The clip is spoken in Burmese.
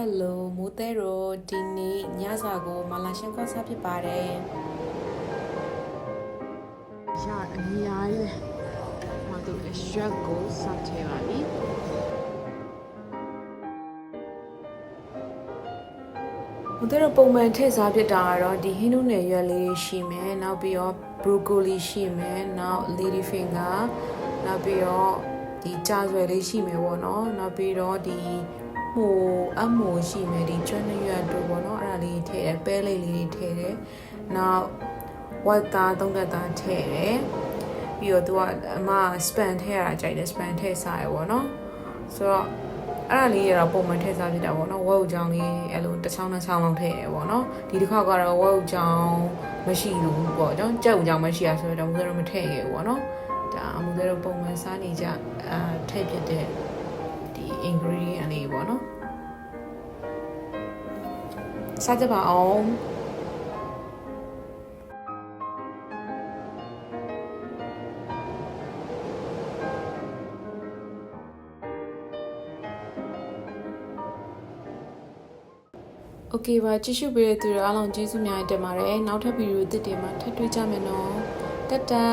Hello မိုးတဲရောဒီနေ့ညစာကိုမလာရှန်ကောစားဖြစ်ပါတယ် ရအများကြီးမတို့အရွက်ကိုစားချပါပြီမိုးတဲရောပုံမှန်ထည့်စားဖြစ်တာကတော့ဒီဟင်းနုနယ်ရွက်လေးရှိမယ်နောက်ပြီးတော့ broccoli ရှိမယ်နောက် lady finger နောက်ပြီးတော့ဒီကြာဆွဲလေးရှိမယ်ပေါ့နော်နောက်ပြီးတော့ဒီအမိုရှိမယ်ဒီကျွန်းရွက်တို့ပေါ့နော်အဲ့ဒါလေးထည့်တယ်ပဲလေးလေးထည့်တယ်နောက်ဝတ်သားသုံးသက်သားထည့်တယ်ပြီးတော့သူကအမစပန်ထည့်ရတာကြိုက်တယ်စပန်ထည့်စားရပေါ့နော်ဆိုတော့အဲ့ဒါလေးရတော့ပုံမှန်ထည့်စားဖြစ်တာပေါ့နော်ဝက်ဥချောင်းလေးအဲ့လိုတစ်ချောင်းနှစ်ချောင်းလောက်ထည့်ရပေါ့နော်ဒီတစ်ခေါက်ကတော့ဝက်ဥချောင်းမရှိဘူးပေါ့နော်ကြက်ဥချောင်းမရှိရဆိုတော့မူတော့မထည့်ရဘူးပေါ့နော်ဒါမူတော့ပုံမှန်စားနေကြထည့်ဖြစ်တဲ့ဒီ ingredient လေးပေါ့နော်စားကြပါအောင်โอเคပါကြည့်ရှုပေးတဲ့သူတွေအားလုံးကျေးဇူးများတင်ပါတယ်နောက်ထပ်ဗီဒီယိုသစ်တွေမှာထပ်တွေ့ကြမယ်နော်တတ်တာ